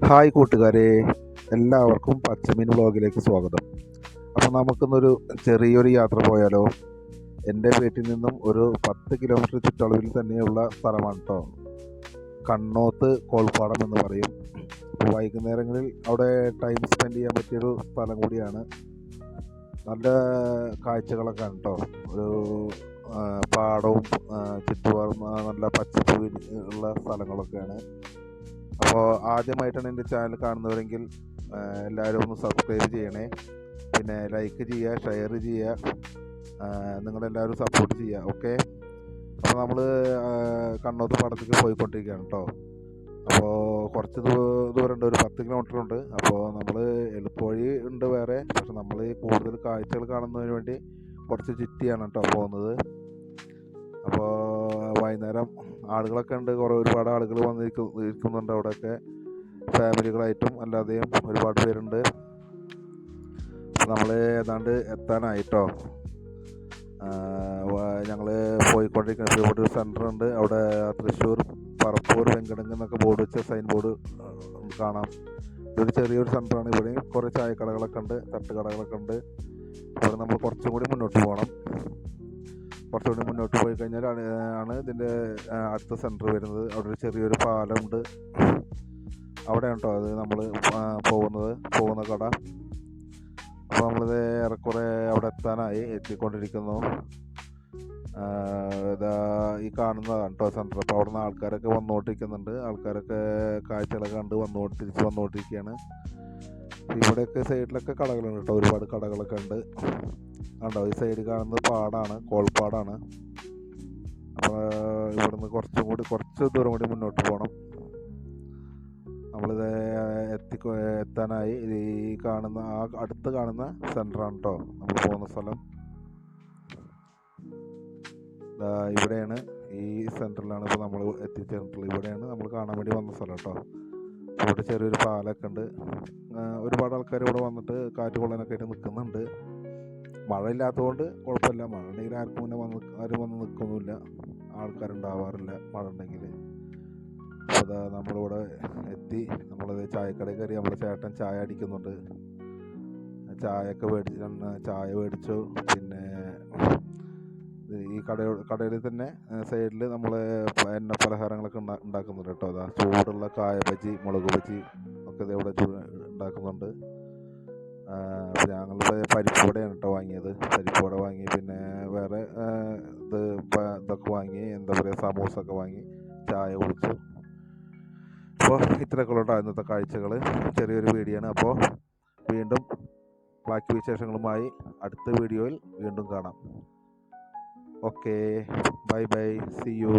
Hi കൂട്ടുകാരെ, എല്ലാവർക്കും പച്ചമീൻ വ്ളോഗിലേക്ക് സ്വാഗതം. അപ്പോൾ നമുക്കിന്നൊരു ചെറിയൊരു യാത്ര പോയാലോ? എൻ്റെ വീട്ടിൽ നിന്നും ഒരു 10 കിലോമീറ്റർ ചുറ്റളവിൽ തന്നെയുള്ള സ്ഥലമാണ് കേട്ടോ. കണ്ണോത്ത് കോൾപ്പാടം എന്ന് പറയും. അപ്പോൾ വൈകുന്നേരങ്ങളിൽ അവിടെ ടൈം സ്പെൻഡ് ചെയ്യാൻ പറ്റിയൊരു സ്ഥലം കൂടിയാണ്. നല്ല കാഴ്ചകളൊക്കെ ആണ് കേട്ടോ. ഒരു പാടവും ചുറ്റുപാടും നല്ല പച്ചപ്പ് ഉള്ള സ്ഥലങ്ങളൊക്കെയാണ്. അപ്പോൾ ആദ്യമായിട്ടാണ് എൻ്റെ ചാനൽ കാണുന്നവരെങ്കിൽ എല്ലാവരും ഒന്ന് സബ്സ്ക്രൈബ് ചെയ്യണേ. പിന്നെ ലൈക്ക് ചെയ്യുക, ഷെയർ ചെയ്യുക, നിങ്ങളെല്ലാവരും സപ്പോർട്ട് ചെയ്യുക. ഓക്കെ. അപ്പോൾ നമ്മൾ കണ്ണോത്ത് പാടത്തേക്ക് പോയിക്കൊണ്ടിരിക്കുകയാണ് കേട്ടോ. അപ്പോൾ കുറച്ച് ദൂരമുണ്ട്, ഒരു 10 കിലോമീറ്റർ ഉണ്ട്. അപ്പോൾ നമ്മൾ എളുപ്പവഴി ഉണ്ട് വേറെ, പക്ഷെ നമ്മൾ കൂടുതൽ കാഴ്ചകൾ കാണുന്നതിന് വേണ്ടി കുറച്ച് ചുറ്റിയാണ് കേട്ടോ പോകുന്നത്. അപ്പോൾ വൈകുന്നേരം ആളുകളൊക്കെ ഉണ്ട്, ഒരുപാട് ആളുകൾ ഇരിക്കുന്നുണ്ട് അവിടെയൊക്കെ. ഫാമിലികളായിട്ടും അല്ലാതെയും ഒരുപാട് പേരുണ്ട്. നമ്മൾ ഏതാണ്ട് എത്താനായിട്ടോ. ഞങ്ങൾ പോയിക്കൊണ്ടിരിക്കുന്ന ഇവിടെ ഒരു സെൻറ്റർ ഉണ്ട്. അവിടെ തൃശ്ശൂർ പറപ്പൂർ വെങ്കടങ്ങ് എന്നൊക്കെ ബോർഡ് വെച്ച സൈൻ ബോർഡ് കാണാം. ഇതൊരു ചെറിയൊരു സെൻറ്ററാണ്. ഇവിടെയും കുറേ ചായക്കടകളൊക്കെ ഉണ്ട്, തട്ടുകടകളൊക്കെ ഉണ്ട്. ഇവിടെ നമ്മൾ കുറച്ചും കൂടി മുന്നോട്ട് പോകണം. കുറച്ചുകൂടി മുന്നോട്ട് പോയി കഴിഞ്ഞാൽ ആണ് ഇതിൻ്റെ അടുത്ത സെൻറ്റർ വരുന്നത്. അവിടെ ഒരു ചെറിയൊരു പാലമുണ്ട്. അവിടെയാണ് കേട്ടോ അത് നമ്മൾ പോകുന്ന കട. അപ്പോൾ നമ്മളിത് ഏറെക്കുറെ അവിടെ എത്തിക്കൊണ്ടിരിക്കുന്നു. ഇതാ ഈ കാണുന്നതാണ് കേട്ടോ സെൻറ്റർ. അപ്പോൾ അവിടെ നിന്ന് ആൾക്കാരൊക്കെ വന്നുകൊണ്ടിരിക്കുന്നുണ്ട്. ആൾക്കാരൊക്കെ കാഴ്ചകളൊക്കെ കണ്ട് തിരിച്ച് വന്നുകൊണ്ടിരിക്കുകയാണ്. ഇവിടെയൊക്കെ സൈഡിലൊക്കെ കടകളുണ്ട് കേട്ടോ, ഒരുപാട് കടകളൊക്കെ ഉണ്ട്. കണ്ടോ, ഈ സൈഡ് കാണുന്നത് പാടാണ്, കോൾപ്പാടാണ്. അപ്പോൾ ഇവിടുന്ന് കുറച്ച് ദൂരം കൂടി മുന്നോട്ട് പോകണം. നമ്മളിത് എത്താനായി. ഈ കാണുന്ന അടുത്ത് കാണുന്ന സെൻറ്ററാണ് കേട്ടോ നമ്മൾ പോകുന്ന സ്ഥലം. ഇവിടെയാണ്, ഈ സെൻറ്ററിലാണ് ഇപ്പോൾ നമ്മൾ എത്തിച്ചേർന്നിട്ടുള്ളത്. ഇവിടെയാണ് നമ്മൾ കാണാൻ വേണ്ടി വന്ന സ്ഥലം കേട്ടോ. ഇവിടെ ചെറിയൊരു പാലൊക്കെ ഉണ്ട്. ഒരുപാട് ആൾക്കാർ ഇവിടെ വന്നിട്ട് കാറ്റ് കൊള്ളാനൊക്കെ ആയിട്ട് നിൽക്കുന്നുണ്ട്. മഴ ഇല്ലാത്തതുകൊണ്ട് കുഴപ്പമില്ല. മഴ ഉണ്ടെങ്കിൽ ആരും വന്ന് നിൽക്കൊന്നുമില്ല, ആൾക്കാരുണ്ടാവാറില്ല മഴ ഉണ്ടെങ്കിൽ. അപ്പോൾ അതാ നമ്മളിവിടെ എത്തി. നമ്മളത് ചായക്കടയിൽ കയറി. നമ്മുടെ ചേട്ടൻ ചായ അടിക്കുന്നുണ്ട്. ചായ മേടിച്ചു. പിന്നെ ഈ കടയിൽ തന്നെ സൈഡിൽ നമ്മൾ എണ്ണ പലഹാരങ്ങളൊക്കെ ഉണ്ടാക്കുന്നുണ്ട് കേട്ടോ. അതാ ചൂടുള്ള കായ ബജി, മുളക് ബജി ഒക്കെ ഇവിടെ ഉണ്ടാക്കുന്നുണ്ട്. ഞങ്ങൾ പരിപ്പുവടയാണ് കേട്ടോ വാങ്ങിയത്. പരിപ്പുവട വാങ്ങി, പിന്നെ വേറെ ഇതൊക്കെ വാങ്ങി, എന്താ പറയുക, സമൂസൊക്കെ വാങ്ങി ചായ കുടിച്ചു. അപ്പോൾ ഇത്രയൊക്കെ ഉള്ളൂ കേട്ടോ ഇന്നത്തെ കാഴ്ചകൾ. ചെറിയൊരു വീഡിയോ ആണ്. അപ്പോൾ വീണ്ടും ബാക്കി വിശേഷങ്ങളുമായി അടുത്ത വീഡിയോയിൽ വീണ്ടും കാണാം. Okay, bye bye, see U.